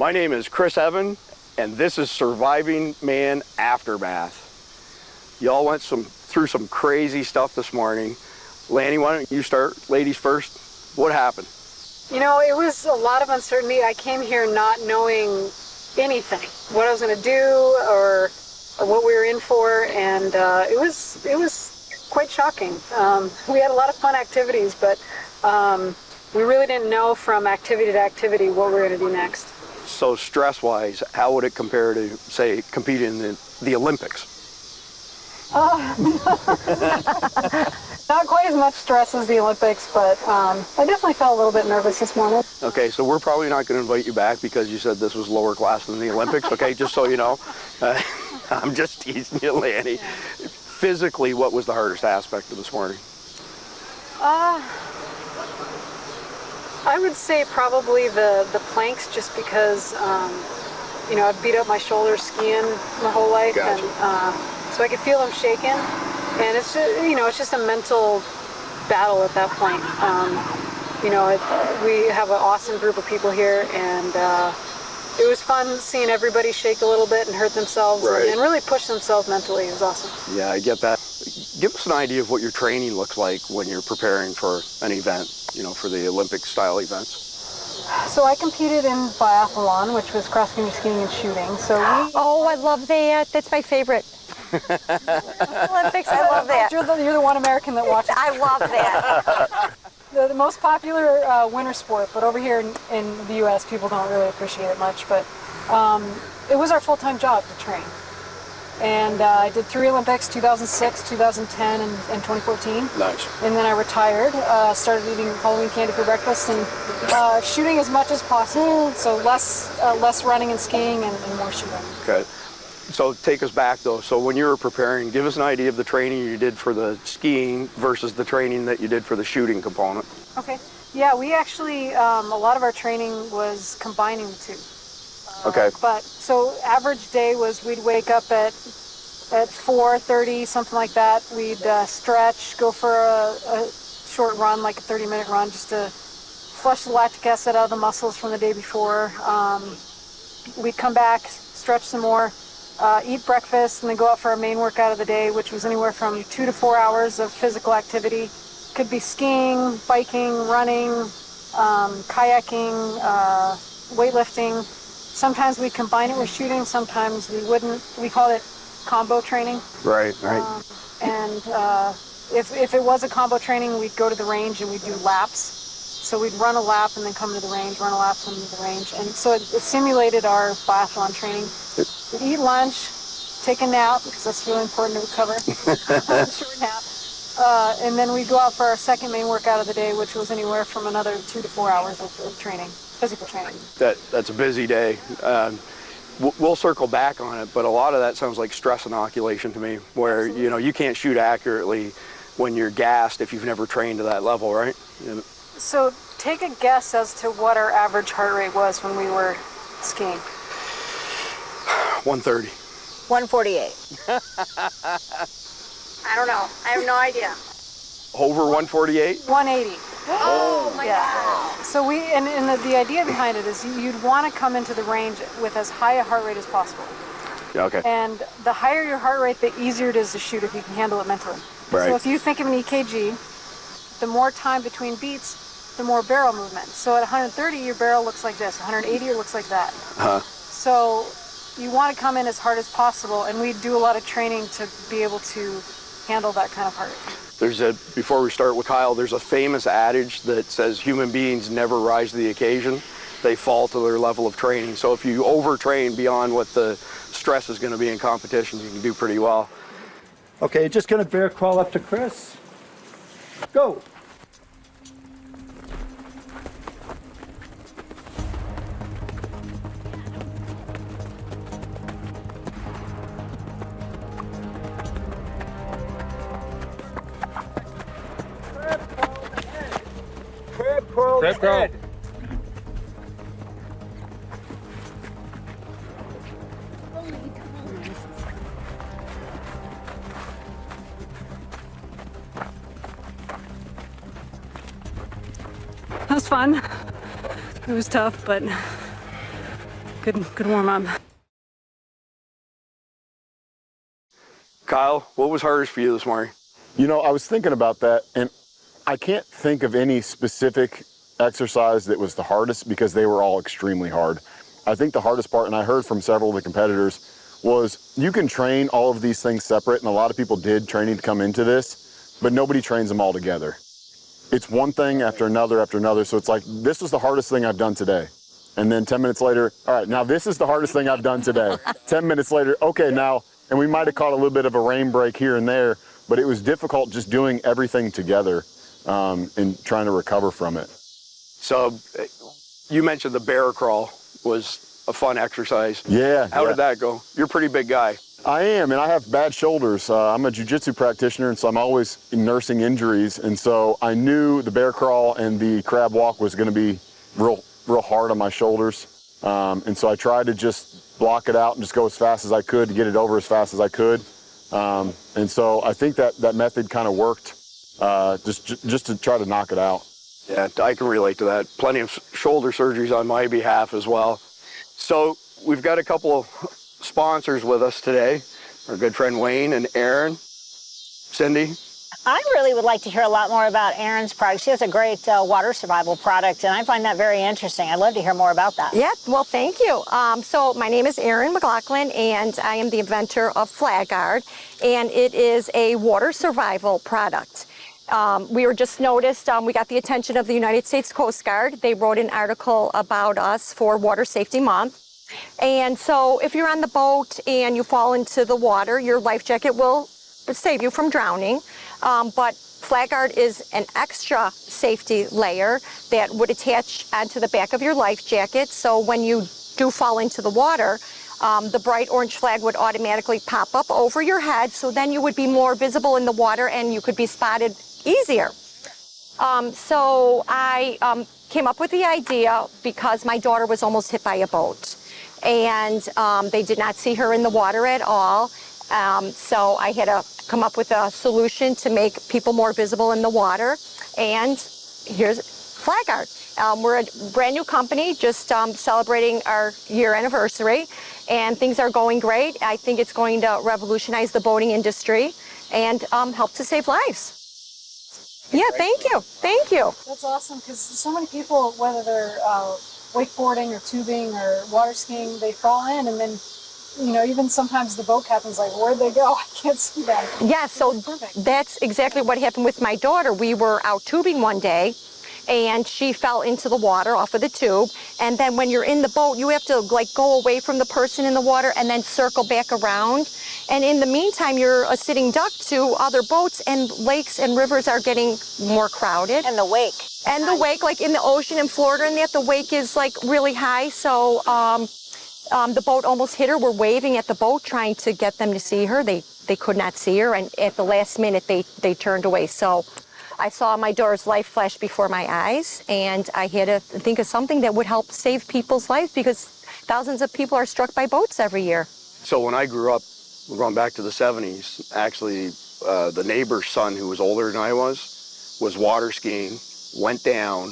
My name is Chris Evan, and this is Surviving Man Aftermath. Y'all went through some crazy stuff this morning. Lanny, why don't you start? Ladies first. What happened? You know, it was a lot of uncertainty. I came here not knowing anything, what I was going to do or what we were in for, and it was quite shocking. We had a lot of fun activities, but we really didn't know from activity to activity what we were going to do next. So stress-wise, how would it compare to, say, competing in the Olympics? Not quite as much stress as the Olympics, but I definitely felt a little bit nervous this morning. Okay, so we're probably not going to invite you back because you said this was lower class than the Olympics, okay, just so you know. I'm just teasing you, Lanny. Physically, what was the hardest aspect of this morning? I would say probably the planks, just because, you know, I've beat up my shoulders skiing my whole life. Gotcha. And so I could feel them shaking. And it's just, you know, it's just a mental battle at that point. You know, we have an awesome group of people here, and it was fun seeing everybody shake a little bit and hurt themselves, right, and really push themselves mentally. It was awesome. Yeah, I get that. Give us an idea of what your training looks like when you're preparing for an event, you know, for the Olympic-style events. So I competed in biathlon, which was cross-country skiing and shooting. So Oh, I love that. That's my favorite. Olympics, I love that. You're the one American that watches. I love that. The most popular winter sport, but over here in the U.S., people don't really appreciate it much. But it was our full-time job to train. And I did 3 Olympics, 2006, 2010, and 2014. Nice. And then I retired, started eating Halloween candy for breakfast, and shooting as much as possible. So less running and skiing and more shooting. Okay. So take us back, though. So when you were preparing, give us an idea of the training you did for the skiing versus the training that you did for the shooting component. Okay. Yeah, we actually, a lot of our training was combining the two. Okay. But so average day was we'd wake up at 4:30, something like that. We'd stretch, go for a short run, like a 30-minute run, just to flush the lactic acid out of the muscles from the day before. We'd come back, stretch some more, eat breakfast, and then go out for our main workout of the day, which was anywhere from 2 to 4 hours of physical activity. Could be skiing, biking, running, kayaking, weightlifting. Sometimes we combine it with shooting, sometimes we wouldn't. We called it combo training. Right. And if it was a combo training, we'd go to the range and we'd do laps. So we'd run a lap and then come to the range, run a lap, come to the range. And so it simulated our biathlon training. We'd eat lunch, take a nap, because that's really important to recover. Short nap. And then we'd go out for our second main workout of the day, which was anywhere from another 2 to 4 hours of training. Physical training. That's a busy day. We'll circle back on it, but a lot of that sounds like stress inoculation to me, where absolutely, you know, you can't shoot accurately when you're gassed if you've never trained to that level, right? So take a guess as to what our average heart rate was when we were skiing. 130. 148. I don't know. I have no idea. Over 148? 180. Oh my God. So the idea behind it is you'd want to come into the range with as high a heart rate as possible. Yeah, okay. And the higher your heart rate, the easier it is to shoot if you can handle it mentally. Right. So if you think of an EKG, the more time between beats, the more barrel movement. So at 130, your barrel looks like this. 180, it looks like that. So you want to come in as hard as possible, and we do a lot of training to be able to handle that kind of heart rate. Before we start with Kyle, there's a famous adage that says human beings never rise to the occasion. They fall to their level of training. So if you overtrain beyond what the stress is going to be in competition, you can do pretty well. Okay, just going to bear crawl up to Chris. Go. Crab crawl. That was fun. It was tough, but Good warm up. Kyle, what was hardest for you this morning? You know, I was thinking about that, and I can't think of any specific exercise that was the hardest because they were all extremely hard. I think the hardest part, and I heard from several of the competitors, was you can train all of these things separate, and a lot of people did training to come into this, but nobody trains them all together. It's one thing after another, so it's like, this was the hardest thing I've done today. And then 10 minutes later, all right, now this is the hardest thing I've done today. 10 minutes later, okay, now, and we might have caught a little bit of a rain break here and there, but it was difficult just doing everything together and trying to recover from it. So you mentioned the bear crawl was a fun exercise. Yeah. How did that go? You're a pretty big guy. I am, and I have bad shoulders. I'm a jiu-jitsu practitioner, and so I'm always nursing injuries. And so I knew the bear crawl and the crab walk was going to be real hard on my shoulders. And so I tried to just block it out and just go as fast as I could to get it over as fast as I could. And so I think that method kind of worked, just to try to knock it out. Yeah, I can relate to that. Plenty of shoulder surgeries on my behalf as well. So we've got a couple of sponsors with us today. Our good friend Wayne and Erin. Cindy? I really would like to hear a lot more about Erin's product. She has a great water survival product, and I find that very interesting. I'd love to hear more about that. Yeah, well, thank you. So my name is Erin McLaughlin, and I am the inventor of FlagGuard, and it is a water survival product. We were just noticed, we got the attention of the United States Coast Guard. They wrote an article about us for Water Safety Month. And so if you're on the boat and you fall into the water, your life jacket will save you from drowning. But FlagGuard is an extra safety layer that would attach onto the back of your life jacket. So when you do fall into the water, the bright orange flag would automatically pop up over your head. So then you would be more visible in the water and you could be spotted easier. So I came up with the idea because my daughter was almost hit by a boat. And they did not see her in the water at all. So I had to come up with a solution to make people more visible in the water. And here's FlagGuard. We're a brand new company, just celebrating our year anniversary, and things are going great. I think it's going to revolutionize the boating industry and help to save lives. Yeah, thank you. Thank you. That's awesome, because so many people, whether they're wakeboarding or tubing or water skiing, they fall in, and then, you know, even sometimes the boat captain's like, where'd they go? I can't see them. Yeah, so that's exactly what happened with my daughter. We were out tubing one day, and she fell into the water off of the tube. And then when you're in the boat, you have to like go away from the person in the water and then circle back around. And in the meantime, you're a sitting duck to other boats, and lakes and rivers are getting more crowded. And the wake. And the wake, like in the ocean in Florida, and that the wake is like really high. So the boat almost hit her. We're waving at the boat trying to get them to see her. They could not see her, and at the last minute they turned away. So I saw my daughter's life flash before my eyes, and I had to think of something that would help save people's lives, because thousands of people are struck by boats every year. So when I grew up, we're going back to the 70s, actually the neighbor's son, who was older than I was water skiing, went down,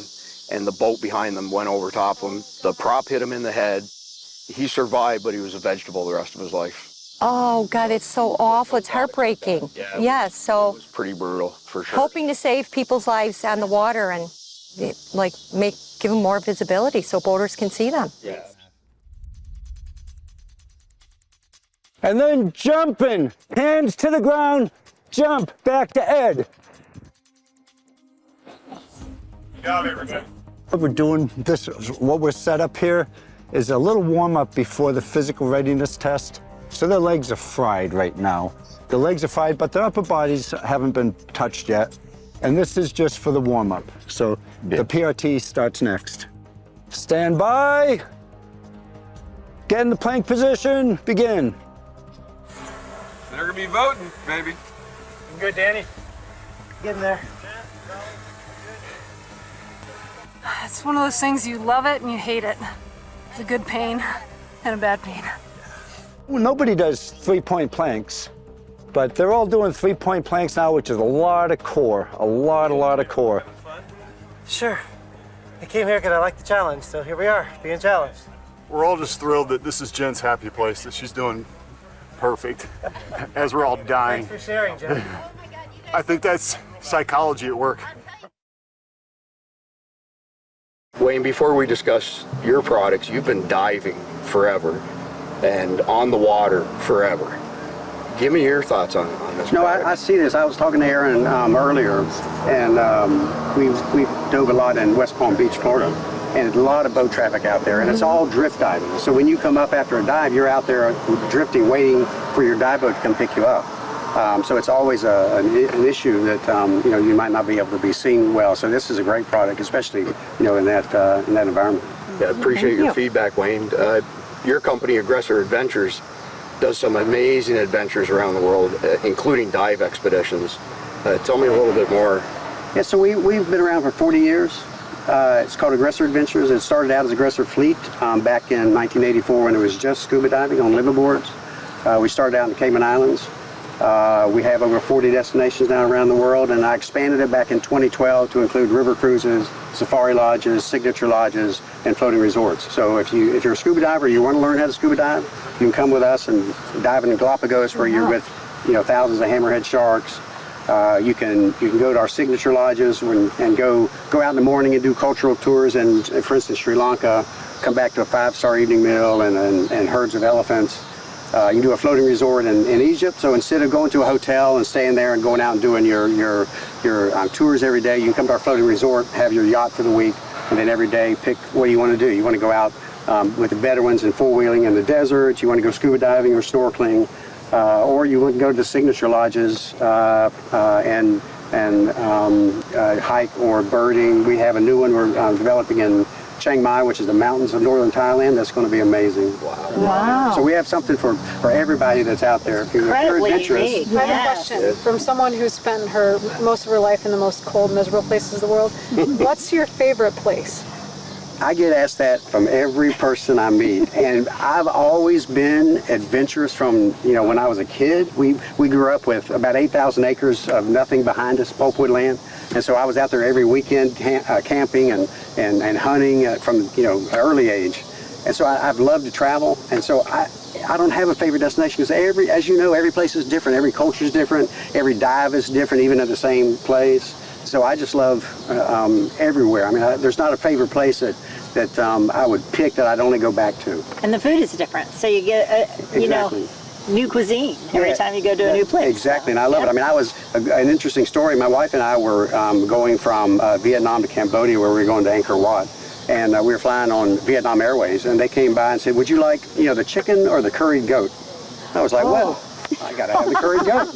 and the boat behind them went over top of him. The prop hit him in the head. He survived, but he was a vegetable the rest of his life. Oh, God, it's so awful. It's heartbreaking. Yeah, Yes, so it was pretty brutal, for sure. hoping to save people's lives on the water and like give them more visibility so boaters can see them. Yeah. And then jumping, hands to the ground, jump, back to Ed. What we're doing, what we're set up here is a little warm up before the physical readiness test. So their legs are fried right now. The legs are fried, but their upper bodies haven't been touched yet. And this is just for the warm up. So the PRT starts next. Stand by. Get in the plank position, begin. They're gonna be voting, baby. I'm good, Danny. Getting there. It's one of those things, you love it and you hate it. It's a good pain and a bad pain. Well, nobody does three-point planks, but they're all doing three-point planks now, which is a lot of core, a lot of core. Sure. I came here because I like the challenge, so here we are, being challenged. We're all just thrilled that this is Jen's happy place, that she's doing perfect as we're all dying. Thanks for sharing, Jen. I think that's psychology at work. Wayne, before we discuss your products, you've been diving forever and on the water forever. Give me your thoughts on this. No, I see this. I was talking to Erin earlier, and we've dove a lot in West Palm Beach, Florida, and a lot of boat traffic out there, and it's all drift diving. So when you come up after a dive, you're out there drifting, waiting for your dive boat to come pick you up. So it's always an issue that you might not be able to be seen well. So this is a great product, especially in that environment. Yeah, I appreciate your feedback, Wayne. Your company, Aggressor Adventures, does some amazing adventures around the world, including dive expeditions. Tell me a little bit more. Yeah, so we've been around for 40 years. It's called Aggressor Adventures. It started out as Aggressor Fleet back in 1984 when it was just scuba diving on liveaboards. We started out in the Cayman Islands. We have over 40 destinations now around the world, and I expanded it back in 2012 to include river cruises, safari lodges, signature lodges, and floating resorts. So if you're a scuba diver, you want to learn how to scuba dive, you can come with us and dive in the Galapagos where you're with thousands of hammerhead sharks. You can go to our signature lodges and go out in the morning and do cultural tours, and for instance Sri Lanka, come back to a 5-star evening meal and herds of elephants. You can do a floating resort in Egypt, so instead of going to a hotel and staying there and going out and doing your tours every day, you can come to our floating resort, have your yacht for the week, and then every day pick what you want to do. You want to go out with the veterans and four-wheeling in the desert, you want to go scuba diving or snorkeling, or you want to go to the signature lodges and hike or birding. We have a new one we're developing in Chiang Mai, which is the mountains of northern Thailand. That's going to be amazing. Wow. So we have something for everybody that's out there. If you're adventurous. I have a question from someone who's spent most of her life in the most cold, miserable places in the world. What's your favorite place? I get asked that from every person I meet, and I've always been adventurous from when I was a kid. We grew up with about 8,000 acres of nothing behind us, pulpwood land, and so I was out there every weekend camping and hunting from an early age, and so I've loved to travel, and so I don't have a favorite destination because as you know, every place is different, every culture is different, every dive is different, even at the same place. So I just love everywhere. I mean, there's not a favorite place that I would pick that I'd only go back to. And the food is different, so you get new cuisine every time you go to a new place. Exactly, and I love it. I mean, an interesting story. My wife and I were going from Vietnam to Cambodia, where we were going to Angkor Wat, and we were flying on Vietnam Airways, and they came by and said, "Would you like the chicken or the curried goat?" I was like, "Well, I gotta have the curried goat."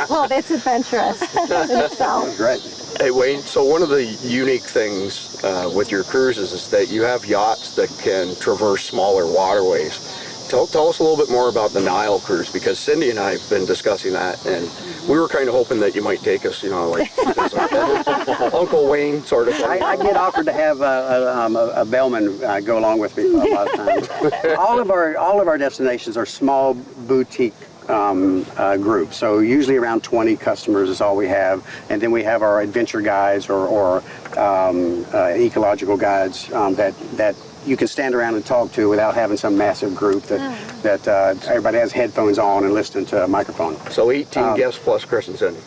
Well, that's adventurous in itself. Great. Hey Wayne, so one of the unique things with your cruises is that you have yachts that can traverse smaller waterways. Tell us a little bit more about the Nile cruise, because Cindy and I have been discussing that, and we were kind of hoping that you might take us, like Uncle Wayne sort of thing. I get offered to have a bellman go along with me a lot of times. all of our destinations are small boutique groups, so usually around 20 customers is all we have, and then we have our adventure guides or ecological guides that you can stand around and talk to without having some massive group that everybody has headphones on and listening to a microphone. So 18 guests plus Chris and Cindy.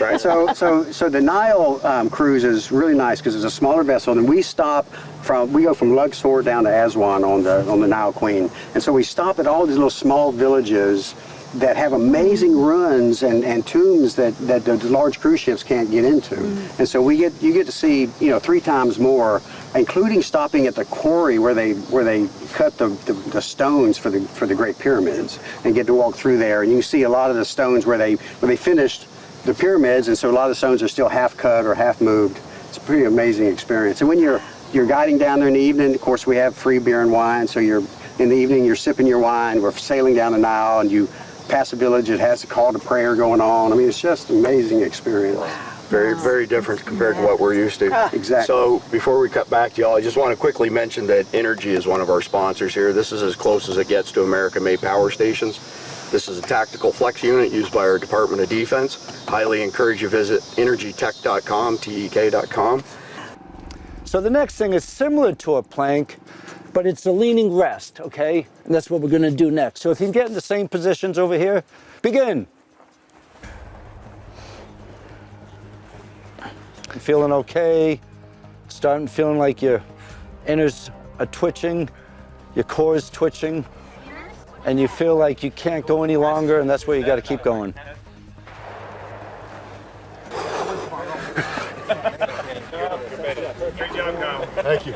Right? So the Nile cruise is really nice because it's a smaller vessel, and we go from Luxor down to Aswan on the Nile Queen, and so we stop at all these little small villages that have amazing ruins and tombs that the large cruise ships can't get into. And so you get to see 3 times more, including stopping at the quarry where they cut the stones for the Great Pyramids, and get to walk through there, and you can see a lot of the stones where they finished the pyramids, and so a lot of the stones are still half cut or half moved. It's a pretty amazing experience. And when you're guiding down there in the evening, of course we have free beer and wine, so in the evening you're sipping your wine, we're sailing down the Nile, and you pass a village that has a call to prayer going on. I mean, it's just an amazing experience. Very, very different compared to what we're used to. Exactly. So before we cut back to y'all, I just want to quickly mention that Energy is one of our sponsors here. This is as close as it gets to American-made power stations. This is a tactical flex unit used by our Department of Defense. Highly encourage you visit energytech.com, TEK.com. So the next thing is similar to a plank, but it's a leaning rest, okay? And that's what we're gonna do next. So if you can get in the same positions over here, begin. You feeling okay? Starting feeling like your inners are twitching, your core is twitching, and you feel like you can't go any longer, and that's where you gotta keep going. Thank you.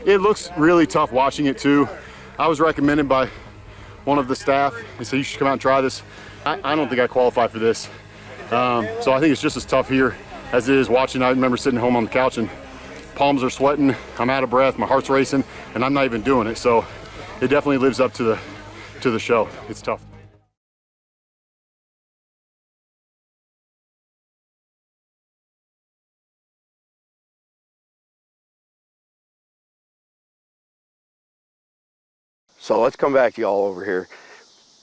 It looks really tough watching it too. I was recommended by one of the staff. They said you should come out and try this. I don't think I qualify for this. So I think it's just as tough here as it is watching. I remember sitting home on the couch and palms are sweating, I'm out of breath, my heart's racing, and I'm not even doing it. So it definitely lives up to the show. It's tough. So let's come back to y'all over here.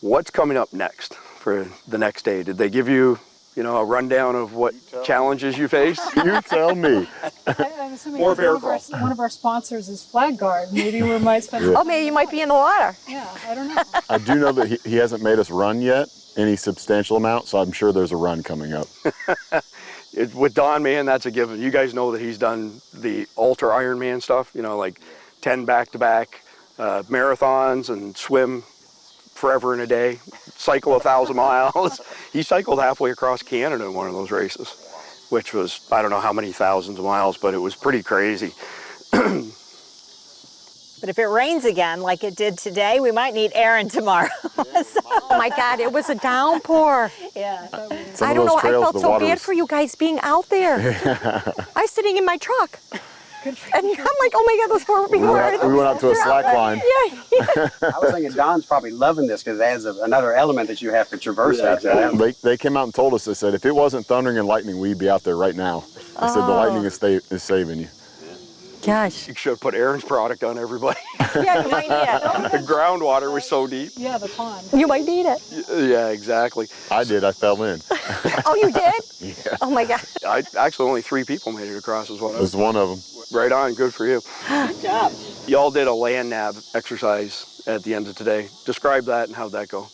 What's coming up next for the next day? Did they give you, a rundown of what challenges you face? You tell me. I'm assuming More bear one of our sponsors is FlagGuard. Maybe we might spend. Oh, maybe you might be in the water. Yeah, I don't know. I do know that he hasn't made us run yet, any substantial amount, so I'm sure there's a run coming up. With Don, man, that's a given. You guys know that he's done the ultra Ironman stuff, like 10 back-to-back marathons and swim forever and a day, cycle 1,000 miles. He cycled halfway across Canada in one of those races, which was, I don't know how many thousands of miles, but it was pretty crazy. But if it rains again, like it did today, we might need Erin tomorrow. Oh my God, it was a downpour. Yeah. I don't know, I felt so bad for you guys being out there. I was sitting in my truck. And I'm like, oh my God, those poor people. We went out to a slack line. Yeah. I was thinking Don's probably loving this because it adds another element that you have to traverse out there. They came out and told us, they said, if it wasn't thundering and lightning, we'd be out there right now. They said the lightning is saving you. Gosh. You should have put Erin's product on everybody. Yeah, you might need it. The groundwater was so deep. Yeah, the pond. You might need it. Yeah, exactly. I did, I fell in. Oh, you did? Yeah. Oh my God. Actually, only 3 people made it across as well. It was one of them. Right on, good for you. Good job. Y'all did a land nav exercise at the end of today. Describe that and how'd that go?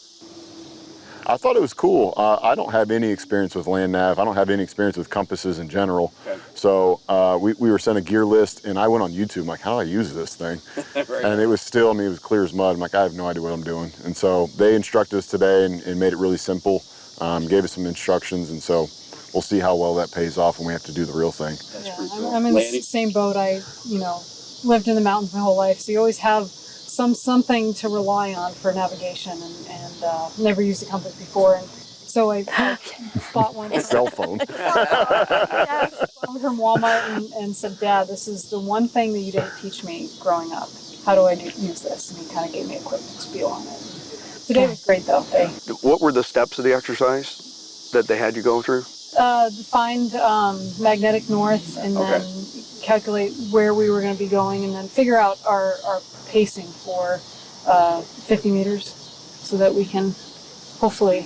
I thought it was cool. I don't have any experience with land nav. I don't have any experience with compasses in general. Okay. So we were sent a gear list, and I went on YouTube. I'm like, how do I use this thing? Right. And it was still, it was clear as mud. I'm like, I have no idea what I'm doing. And so they instructed us today and made it really simple, gave us some instructions, and so we'll see how well that pays off when we have to do the real thing. Yeah, I'm in the same boat. I, lived in the mountains my whole life, so you always have something to rely on for navigation, and never used a compass before, and so I bought one. Cell phone. Yes. From Walmart and said, Dad, this is the one thing that you didn't teach me growing up. How do I use this? And he kind of gave me a quick spiel on it. Today was great though. What were the steps of the exercise that they had you go through? Find magnetic north, and then calculate where we were going to be going, and then figure out our pacing for 50 meters so that we can hopefully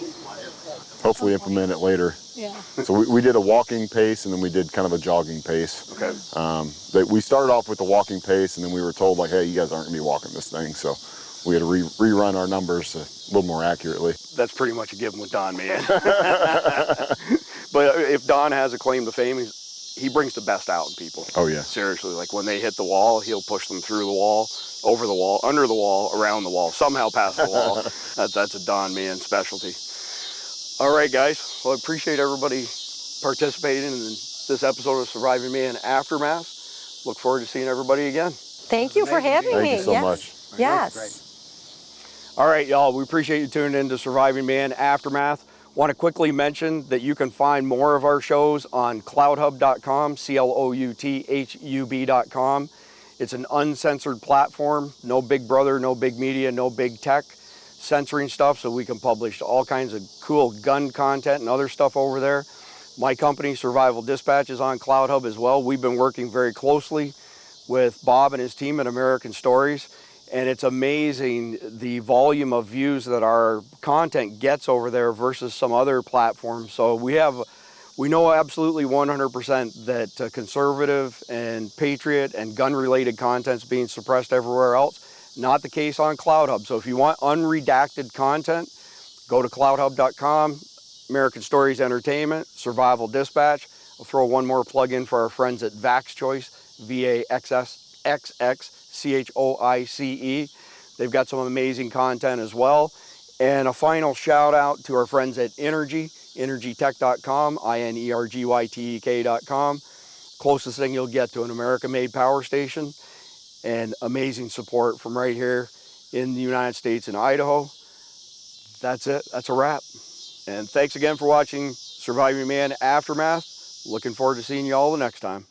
implement it later. Yeah. So we did a walking pace, and then we did kind of a jogging pace. Okay. We started off with the walking pace, and then we were told, like, hey, you guys aren't going to be walking this thing. So we had to rerun our numbers a little more accurately. That's pretty much a given with Don, man. But if Don has a claim to fame, he brings the best out in people. Oh, yeah. Seriously, like when they hit the wall, he'll push them through the wall, over the wall, under the wall, around the wall, somehow past the wall. That's a Don man specialty. All right, guys. Well, I appreciate everybody participating in this episode of Surviving Man Aftermath. Look forward to seeing everybody again. Thank you for having me. Thank you so much. Yes. All right, y'all. We appreciate you tuning in to Surviving Man Aftermath. Want to quickly mention that you can find more of our shows on cloudhub.com, clouthub.com. It's an uncensored platform. No big brother, no big media, no big tech censoring stuff, so we can publish all kinds of cool gun content and other stuff over there. My company, Survival Dispatch, is on CloudHub as well. We've been working very closely with Bob and his team at American Stories, and it's amazing the volume of views that our content gets over there versus some other platforms. So we have We know absolutely 100% that conservative and patriot and gun-related content's being suppressed everywhere else. Not the case on CloudHub. So if you want unredacted content, go to cloudhub.com, American Stories Entertainment, Survival Dispatch. I'll throw one more plug in for our friends at Vax Choice, VAXXXCHOICE. They've got some amazing content as well. And a final shout out to our friends at Energy, energytech.com, INERGYTEK.com. Closest thing you'll get to an American-made power station, and amazing support from right here in the United States in Idaho. That's it. That's a wrap. And thanks again for watching Surviving Man Aftermath. Looking forward to seeing you all the next time.